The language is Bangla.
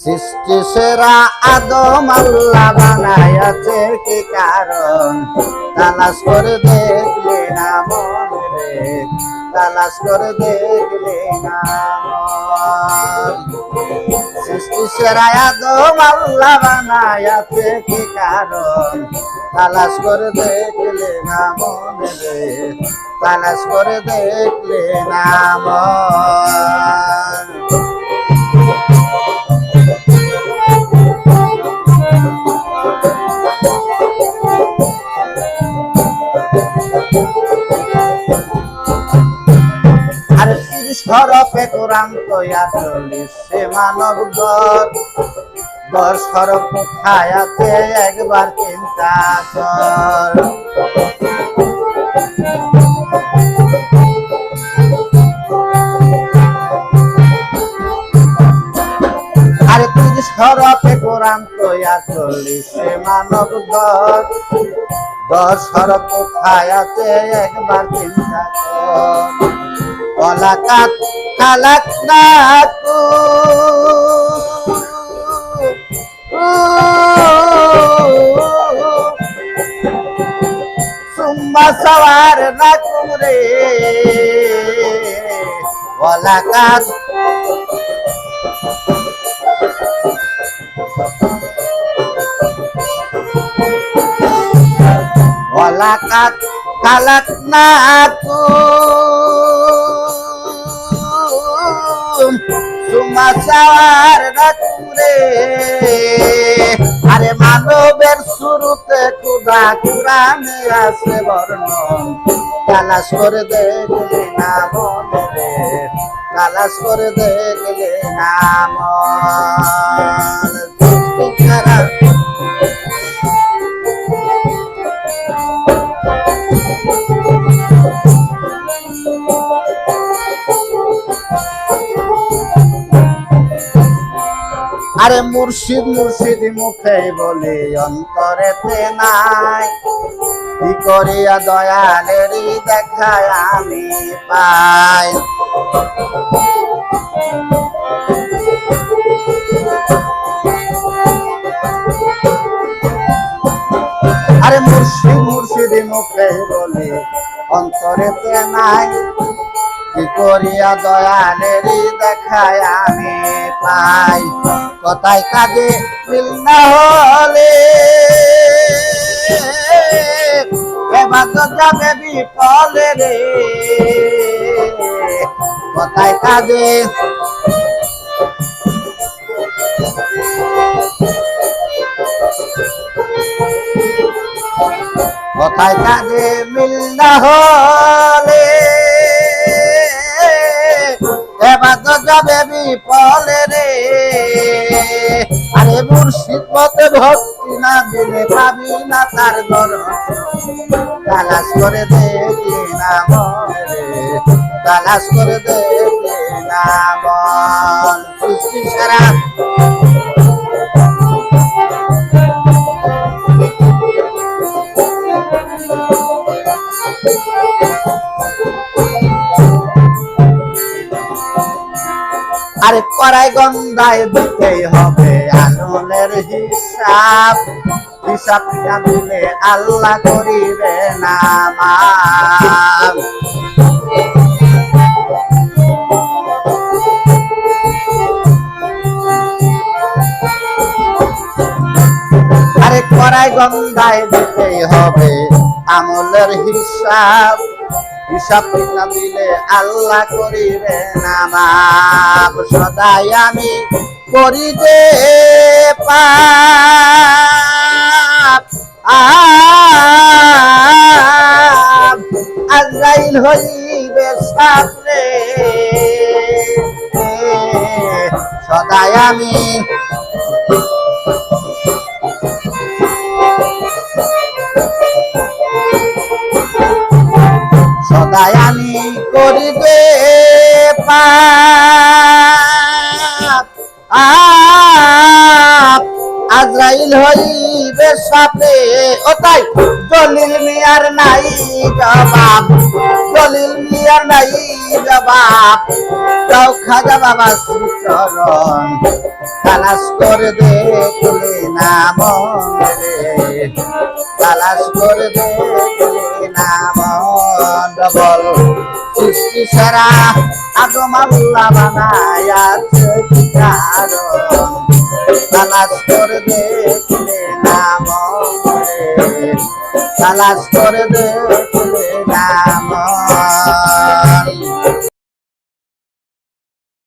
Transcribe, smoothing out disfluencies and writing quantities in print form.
সৃষ্টি সেরা আদম আল্লাহ বানায়াছে কি কারণ? তালাশ করে দেখলে না মন রে, তালাশ করে দেখলে না মন। সৃষ্টি সেরা আদম আল্লাহ বানায়াছে কি কারণ? তালাশ করে দেখলে না মন রে, তালাশ করে দেখলে না মন। আর ৩০ হরফে কোরআন তৈয়া ৪০ সে মানব দশ হরফ কোথায় আছে একবার চিন্তা কর। আরে ৩০ হরফে কোরআন তৈয়া ৪০ সে মানব দশ হরফ কোথায় আছে একবার চিন্তা কর। ওয়ালাকাদ খালাকনাকুম সুম্মা সাওয়ারনাকুম রে। ওয়ালাকাদ ওয়ালাকাদ খালাকনাকুম সুম্মা সাওয়ারনাকুম রে। আরে মানবের শুরুতে খোদা কুরআনে আছে বর্ণন। তালাশ করে দেখলে না মন রে, তালাশ করে দেখলে না মন। আরে মুর্শিদ মুর্শিদ মুখে বলে অন্তরেতে নাই, কি করিয়া দয়ালেরই দেখায় আমি পাই। আরে মুর্শিদ মুর্শিদ মুখে বলে অন্তরেতে নাই, কি করিয়া দয়ালেরই দেখায় আমি পাই। কথায় কাজে মিল না হলে এবার তো যাবে বিফলে রে। কথায় কাজে কথায় কাজে মিল না হলে এবার তো যাবে বিফলে রে। আরে মুর্শিদ মতে ভক্তি না দিলে পাবি না তার দর্শন। তালাশ করে দেখলে না মন রে, তালাশ করে দেখলে না মন। সৃষ্টি সেরা আরে কড়াই গন্ধায় দিতেই হবে আনলের হিসাব, হিসাব না দিলে আল্লাহ করিবে না মাফ। আরে কড়াই গন্ধায় দিতেই হবে আমলের হিসাব, হিসাব না দিলে আল্লাহ করিবে না মাফ। সদাই আমি করি যে পাপ, আজরাইল হইবে সামনে। সদাই আমি সদাই আমি করি যে পাপ, আজরাইল হইবে সাপে ও তাই দলিল মিয়ার নাই জবাব দলিল মিয়ার নাই জবাব যাও খাজা বাবা শ্রীচরণ তালাশ করে দেখলে না মরে তালাশ করে দেখলে না মন বল সৃষ্টি সেরা আদম আল্লাহ বানায়াছে কি কারণ তালাশ করে দেখলে না মরে তালাশ করে দেখলে না মন